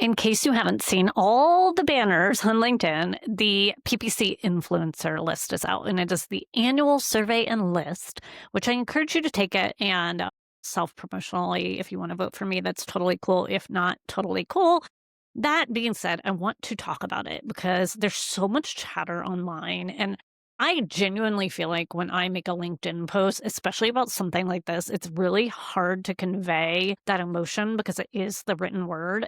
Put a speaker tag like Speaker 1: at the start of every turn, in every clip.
Speaker 1: In case you haven't seen all the banners on LinkedIn, the PPC Influencer List is out, and it is the annual survey and list, which I encourage you to take it and self-promotionally, if you want to vote for me, that's totally cool. If not, totally cool. That being said, I want to talk about it because there's so much chatter online, and I genuinely feel like when I make a LinkedIn post, especially about something like this, it's really hard to convey that emotion because it is the written word.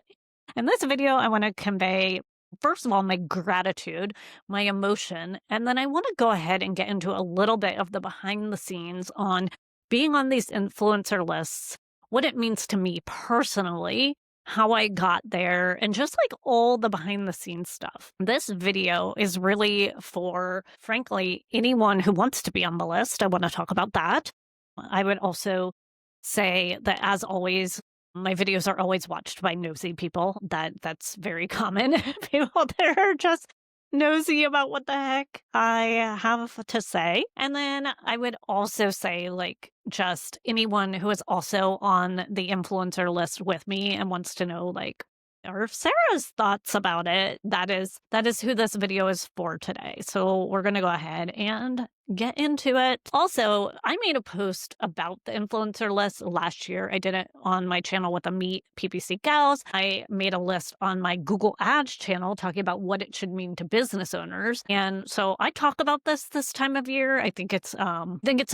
Speaker 1: In this video, I want to convey, first of all, my gratitude, my emotion, and then I want to go ahead and get into a little bit of the behind the scenes on being on these influencer lists, what it means to me personally, how I got there, and just like all the behind the scenes stuff. This video is really for, frankly, anyone who wants to be on the list. I want to talk about that. I would also say that, as always, my videos are always watched by nosy people. That's very common. People that are just nosy about what the heck I have to say. And then I would also say, like, just anyone who is also on the influencer list with me and wants to know, like, or Sarah's thoughts about it. That is who this video is for today. So we're going to go ahead and get into it. Also, I made a post about the influencer list last year. I did it on my channel with the Meet PPC Gals. I made a list on my Google Ads channel talking about what it should mean to business owners. And so I talk about this time of year. I think it's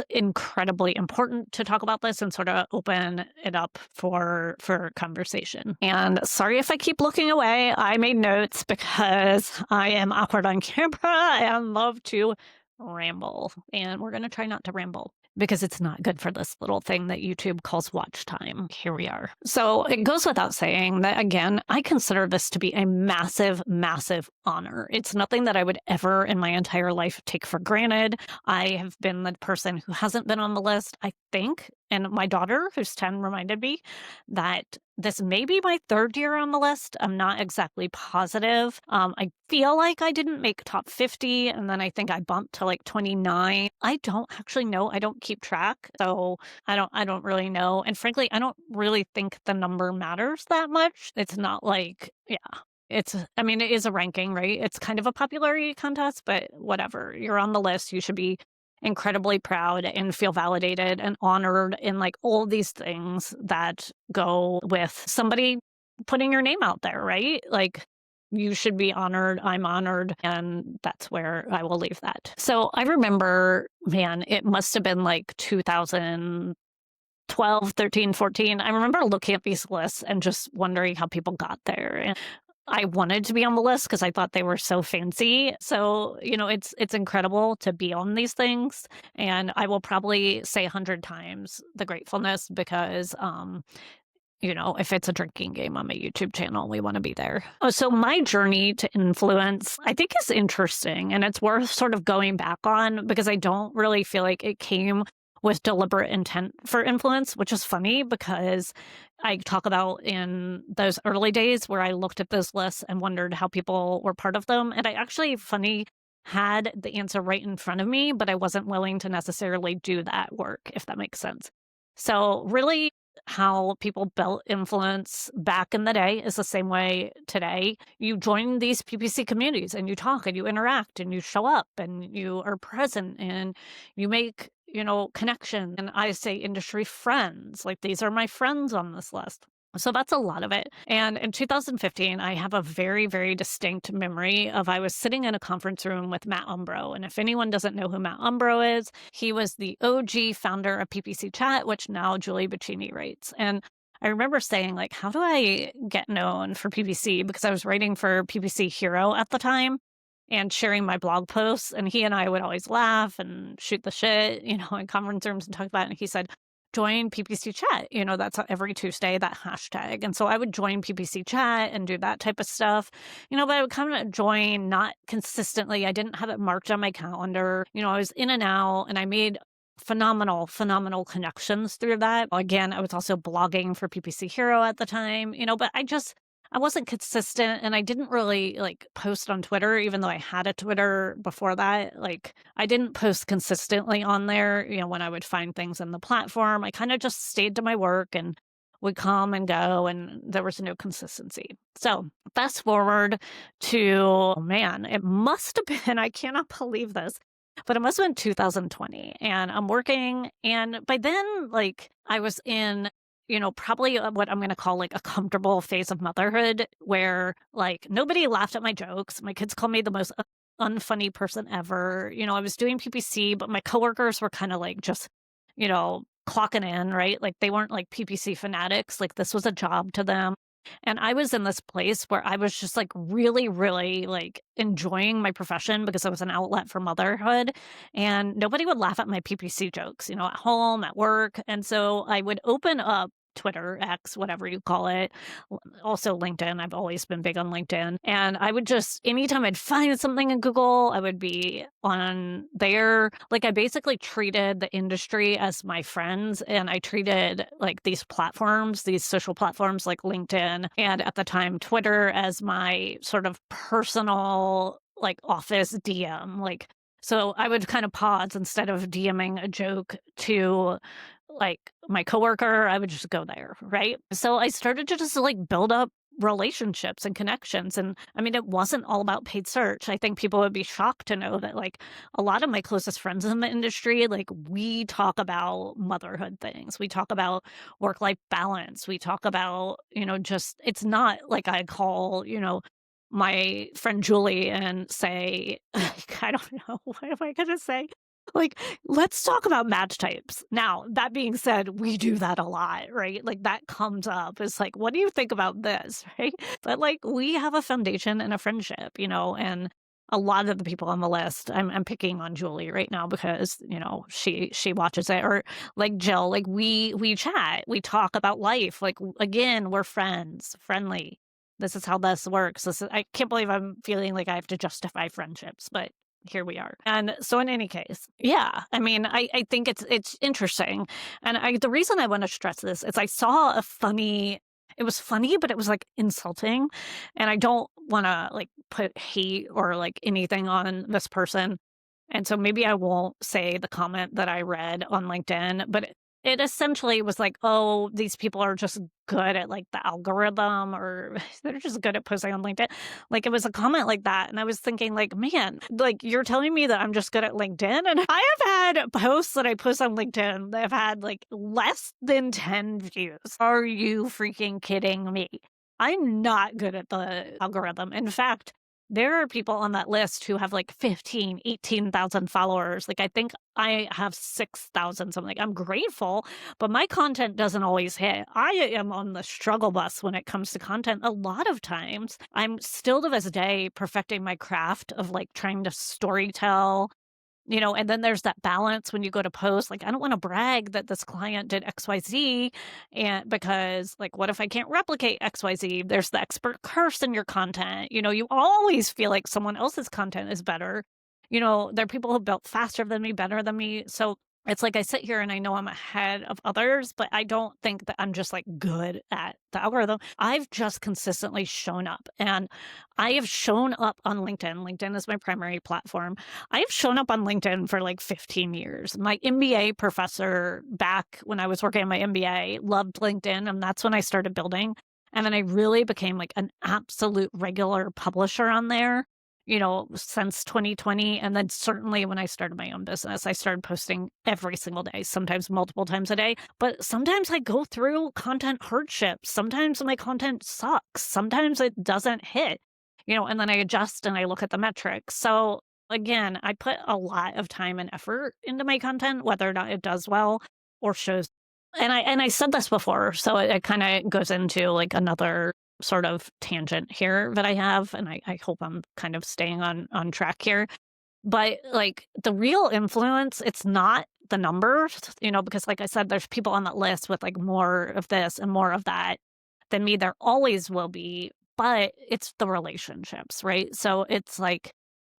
Speaker 1: incredibly important to talk about this and sort of open it up for conversation. And sorry if I keep looking away. I made notes because I am awkward on camera and love to ramble, and we're going to try not to ramble because it's not good for this little thing that YouTube calls watch time. Here we are. So it goes without saying that, again, I consider this to be a massive, massive honor. It's nothing that I would ever in my entire life take for granted. I have been the person who hasn't been on the list, I think, and my daughter, who's 10, reminded me that this may be my third year on the list. I'm not exactly positive. I feel like I didn't make top 50, and then I think I bumped to like 29. I don't actually know. I don't keep track, so I don't really know. And frankly, I don't really think the number matters that much. It's not like, yeah. It is a ranking, right? It's kind of a popularity contest, but whatever. You're on the list. You should be incredibly proud and feel validated and honored in like all these things that go with somebody putting your name out there, right? Like, you should be honored. I'm honored. And that's where I will leave that. So I remember, man, it must have been like 2012, 13, 14. I remember looking at these lists and just wondering how people got there. And I wanted to be on the list because I thought they were so fancy. So, it's incredible to be on these things. And I will probably say 100 times the gratefulness because, if it's a drinking game on my YouTube channel, we want to be there. So my journey to influence, I think, is interesting, and it's worth sort of going back on because I don't really feel like it came with deliberate intent for influence, which is funny because I talk about in those early days where I looked at those lists and wondered how people were part of them. And I actually, had the answer right in front of me, but I wasn't willing to necessarily do that work, if that makes sense. So really, how people built influence back in the day is the same way today. You join these PPC communities and you talk and you interact and you show up and you are present and you make, connection. And I say industry friends, like these are my friends on this list. So that's a lot of it. And in 2015, I have a very, very distinct memory of I was sitting in a conference room with Matt Umbro. And if anyone doesn't know who Matt Umbro is, he was the OG founder of PPC Chat, which now Julie Bacchini writes. And I remember saying, like, how do I get known for PPC? Because I was writing for PPC Hero at the time and sharing my blog posts. And he and I would always laugh and shoot the shit, in conference rooms and talk about it. And he said, join PPC Chat. That's every Tuesday, that hashtag. And so I would join PPC Chat and do that type of stuff, but I would kind of join not consistently. I didn't have it marked on my calendar. I was in and out, and I made phenomenal connections through that. Again, I was also blogging for PPC Hero at the time, but I wasn't consistent, and I didn't really post on Twitter, even though I had a Twitter before that. I didn't post consistently on there, when I would find things in the platform. I kind of just stayed to my work and would come and go, and there was no consistency. So fast forward to, oh man, it must have been, I cannot believe this, but it must have been 2020. And I'm working. And by then, like, I was in, probably what I'm going to call like a comfortable phase of motherhood where like nobody laughed at my jokes. My kids called me the most unfunny person ever. I was doing PPC, but my coworkers were kind of like just, clocking in, right? Like they weren't like PPC fanatics. Like this was a job to them. And I was in this place where I was just like really, really like enjoying my profession because it was an outlet for motherhood. And nobody would laugh at my PPC jokes, at home, at work. And so I would open up Twitter, X, whatever you call it, also LinkedIn. I've always been big on LinkedIn. And I would just, anytime I'd find something in Google, I would be on there. Like I basically treated the industry as my friends, and I treated like these platforms, these social platforms like LinkedIn and at the time Twitter as my sort of personal like office DM. Like, so I would kind of pause instead of DMing a joke to like my coworker, I would just go there, right? So I started to just like build up relationships and connections. And I mean, it wasn't all about paid search. I think people would be shocked to know that like a lot of my closest friends in the industry, like we talk about motherhood things. We talk about work-life balance. We talk about, just it's not like I call, my friend Julie and say, I don't know, what am I going to say? Like, let's talk about match types. Now, that being said, we do that a lot, right? Like that comes up. It's like, what do you think about this, right? But like we have a foundation and a friendship, and a lot of the people on the list, I'm picking on Julie right now because, she watches it, or like Jill, like we chat, we talk about life. Like again, we're friends, friendly. This is how this works. I can't believe I'm feeling like I have to justify friendships, but here we are. And so in any case, yeah, I mean, I think it's interesting. And the reason I want to stress this is I saw it was funny, but it was like insulting. And I don't want to like put hate or like anything on this person. And so maybe I won't say the comment that I read on LinkedIn, but it essentially was like, oh, these people are just good at like the algorithm, or they're just good at posting on LinkedIn. Like it was a comment like that. And I was thinking like, man, like you're telling me that I'm just good at LinkedIn. And I have had posts that I post on LinkedIn that have had like less than 10 views. Are you freaking kidding me? I'm not good at the algorithm. In fact, there are people on that list who have like 15, 18,000 followers. Like I think I have 6,000 something. I'm grateful, but my content doesn't always hit. I am on the struggle bus when it comes to content. A lot of times I'm still to this day perfecting my craft of like trying to storytell. And then there's that balance when you go to post, like, I don't want to brag that this client did XYZ. And because like, what if I can't replicate XYZ? There's the expert curse in your content. You always feel like someone else's content is better. There are people who built faster than me, better than me. So it's like I sit here and I know I'm ahead of others, but I don't think that I'm just like good at the algorithm. I've just consistently shown up, and I have shown up on LinkedIn. LinkedIn is my primary platform. I've shown up on LinkedIn for like 15 years. My MBA professor back when I was working on my MBA loved LinkedIn, and that's when I started building. And then I really became like an absolute regular publisher on there, since 2020. And then certainly when I started my own business, I started posting every single day, sometimes multiple times a day. But sometimes I go through content hardships. Sometimes my content sucks. Sometimes it doesn't hit, and then I adjust and I look at the metrics. So again, I put a lot of time and effort into my content, whether or not it does well or shows. And I said this before, so it kind of goes into like another sort of tangent here that I have, and I hope I'm kind of staying on track here. But like the real influence, it's not the numbers, because like I said, there's people on that list with like more of this and more of that than me. There always will be, but it's the relationships, right? So it's like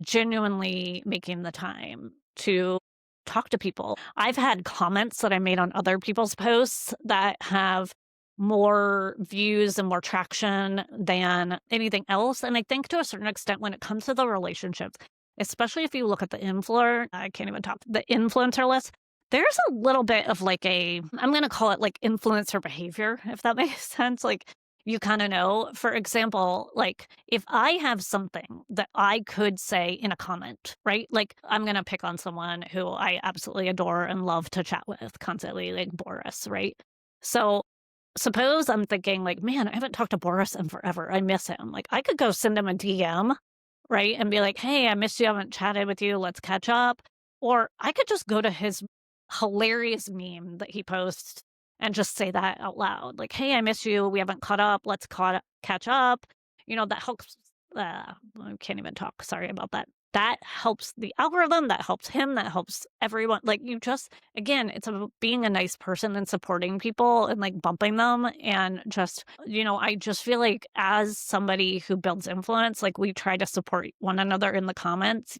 Speaker 1: genuinely making the time to talk to people. I've had comments that I made on other people's posts that have more views and more traction than anything else. And I think to a certain extent, when it comes to the relationships, especially if you look at the influencer list, there's a little bit of like I'm going to call it like influencer behavior, if that makes sense. Like you kind of know, for example, like if I have something that I could say in a comment, right? Like I'm going to pick on someone who I absolutely adore and love to chat with constantly, like Boris, right? So suppose I'm thinking like, man, I haven't talked to Boris in forever. I miss him. Like I could go send him a DM, right? And be like, hey, I missed you. I haven't chatted with you. Let's catch up. Or I could just go to his hilarious meme that he posts and just say that out loud. Like, hey, I miss you. We haven't caught up. Let's catch up. That helps. I can't even talk. Sorry about that. That helps the algorithm. That helps him. That helps everyone. Like, you just, again, it's about being a nice person and supporting people and like bumping them. And just, I just feel like as somebody who builds influence, like we try to support one another in the comments.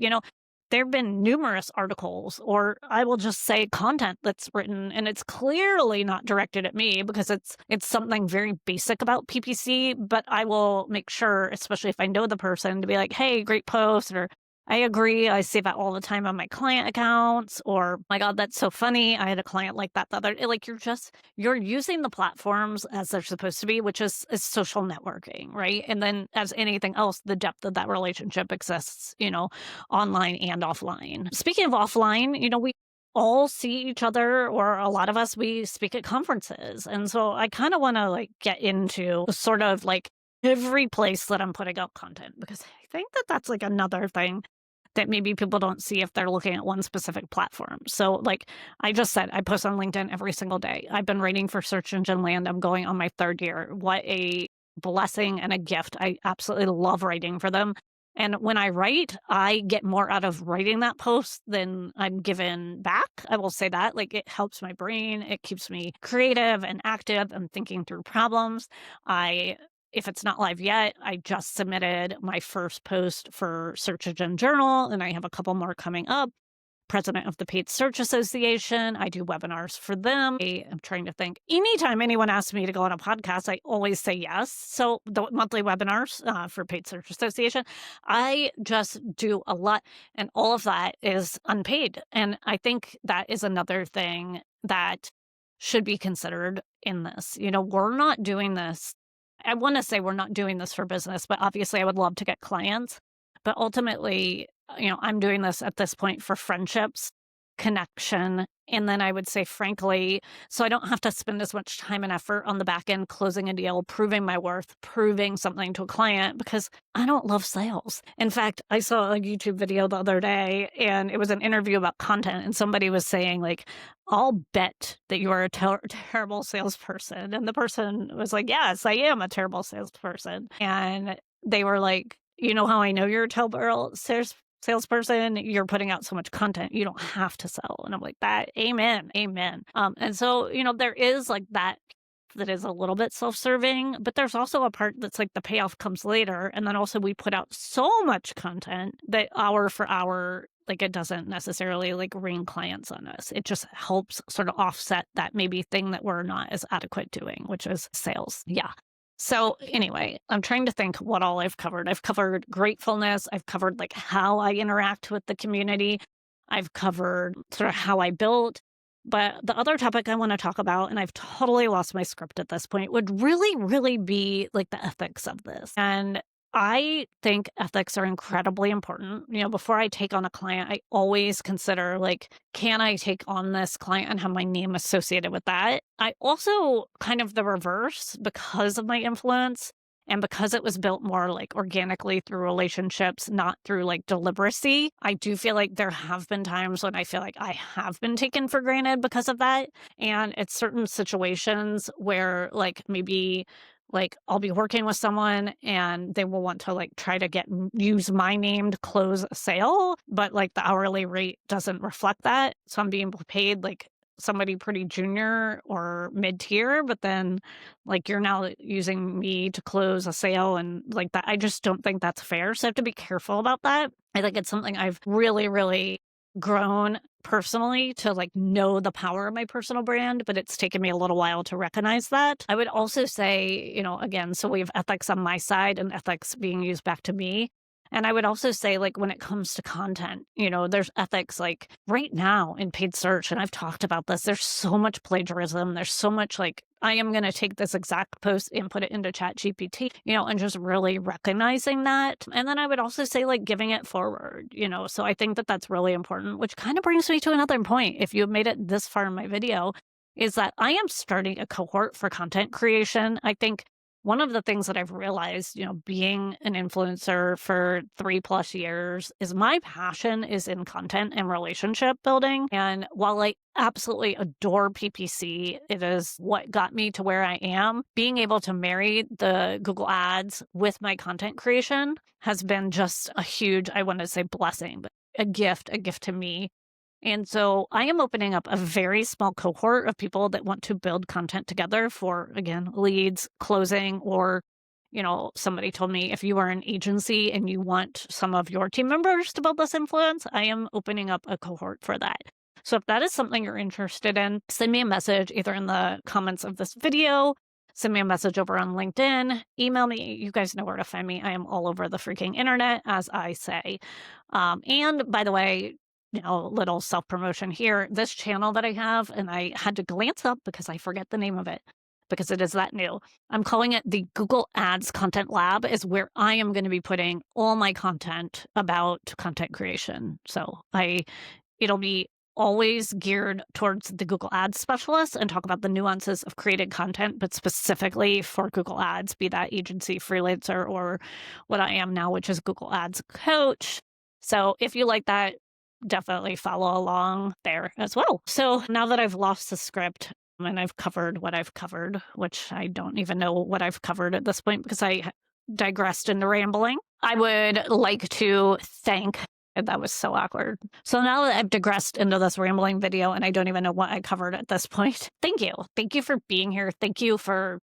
Speaker 1: There have been numerous articles, or I will just say content that's written, and it's clearly not directed at me because it's something very basic about PPC, but I will make sure, especially if I know the person, to be like, hey, great post, or I agree, I see that all the time on my client accounts, or my God, that's so funny. I had a client like that the other day. Like you're using the platforms as they're supposed to be, which is social networking, right? And then as anything else, the depth of that relationship exists, online and offline. Speaking of offline, we all see each other, or a lot of us, we speak at conferences. And so I kind of want to like get into sort of like every place that I'm putting out content, because I think that that's like another thing that maybe people don't see if they're looking at one specific platform. So like I just said, I post on LinkedIn every single day. I've been writing for Search Engine Land. I'm going on my 3rd year. What a blessing and a gift. I absolutely love writing for them. And when I write, I get more out of writing that post than I'm given back. I will say that. Like it helps my brain. It keeps me creative and active and thinking through problems. If it's not live yet, I just submitted my first post for Search Engine Journal, and I have a couple more coming up. President of the Paid Search Association. I do webinars for them. I'm trying to think. Anytime anyone asks me to go on a podcast, I always say yes. So the monthly webinars for Paid Search Association, I just do a lot. And all of that is unpaid. And I think that is another thing that should be considered in this. We're not doing this. I want to say we're not doing this for business, but obviously I would love to get clients. But ultimately, I'm doing this at this point for friendships, connection, and then I would say, frankly, so I don't have to spend as much time and effort on the back end closing a deal, proving my worth, proving something to a client, because I don't love sales. In fact, I saw a YouTube video the other day, and it was an interview about content, and somebody was saying, like, I'll bet that you are a terrible salesperson. And the person was like, yes, I am a terrible salesperson. And they were like, you know how I know you're a terrible salesperson? You're putting out so much content. You don't have to sell. And I'm like, that, amen. And so, there is like that is a little bit self-serving, but there's also a part that's like the payoff comes later. And then also we put out so much content that hour for hour, like it doesn't necessarily like ring clients on us. It just helps sort of offset that maybe thing that we're not as adequate doing, which is sales. Yeah. So anyway, I'm trying to think what all I've covered. I've covered gratefulness. I've covered like how I interact with the community. I've covered sort of how I built. But the other topic I want to talk about, and I've totally lost my script at this point, would really, really be like the ethics of this. And I think ethics are incredibly important. Before I take on a client, I always consider like, can I take on this client and have my name associated with that? I also kind of the reverse, because of my influence and because it was built more like organically through relationships, not through like deliberacy. I do feel like there have been times when I feel like I have been taken for granted because of that. And it's certain situations where like maybe like I'll be working with someone and they will want to like try to use my name to close a sale, but like the hourly rate doesn't reflect that. So I'm being paid like somebody pretty junior or mid-tier, but then like you're now using me to close a sale and like that. I just don't think that's fair. So I have to be careful about that. I think it's something I've really, really grown personally to like know the power of my personal brand, but it's taken me a little while to recognize that. I would also say, again, so we have ethics on my side and ethics being used back to me. And I would also say, like, when it comes to content, there's ethics like right now in paid search. And I've talked about this. There's so much plagiarism. There's so much like, I am going to take this exact post and put it into Chat GPT, and just really recognizing that. And then I would also say, like, giving it forward, so I think that that's really important, which kind of brings me to another point. If you have made it this far in my video, is that I am starting a cohort for content creation. I think one of the things that I've realized, being an influencer for 3+ years is my passion is in content and relationship building. And while I absolutely adore PPC, it is what got me to where I am. Being able to marry the Google Ads with my content creation has been just a huge, I want to say blessing, but a gift to me. And so I am opening up a very small cohort of people that want to build content together for, again, leads, closing, or, somebody told me if you are an agency and you want some of your team members to build this influence, I am opening up a cohort for that. So if that is something you're interested in, send me a message either in the comments of this video, send me a message over on LinkedIn, email me. You guys know where to find me. I am all over the freaking internet, as I say. And by the way, little self-promotion here. This channel that I have, and I had to glance up because I forget the name of it because it is that new. I'm calling it the Google Ads Content Lab, is where I am going to be putting all my content about content creation. So it'll be always geared towards the Google Ads specialist and talk about the nuances of created content, but specifically for Google Ads, be that agency, freelancer, or what I am now, which is Google Ads coach. So if you like that, definitely follow along there as well. So now that I've lost the script and I've covered what I've covered, which I don't even know what I've covered at this point because I digressed into rambling, I would like to thank. That was so awkward. So now that I've digressed into this rambling video and I don't even know what I covered at this point, thank you. Thank you for being here. Thank you for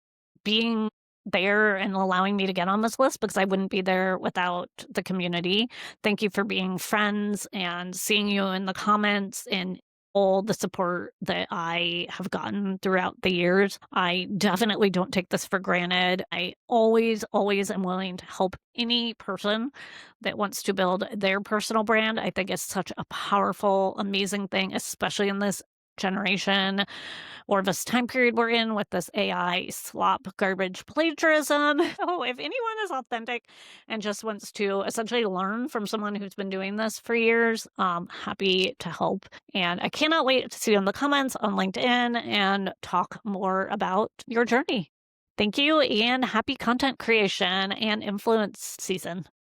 Speaker 1: being there and allowing me to get on this list, because I wouldn't be there without the community. Thank you for being friends and seeing you in the comments and all the support that I have gotten throughout the years. I definitely don't take this for granted. I always am willing to help any person that wants to build their personal brand. I think it's such a powerful, amazing thing, especially in this generation or this time period we're in with this AI slop, garbage, plagiarism. Oh, if anyone is authentic and just wants to essentially learn from someone who's been doing this for years, happy to help. And I cannot wait to see you in the comments on LinkedIn and talk more about your journey. Thank you, and happy content creation and influence season.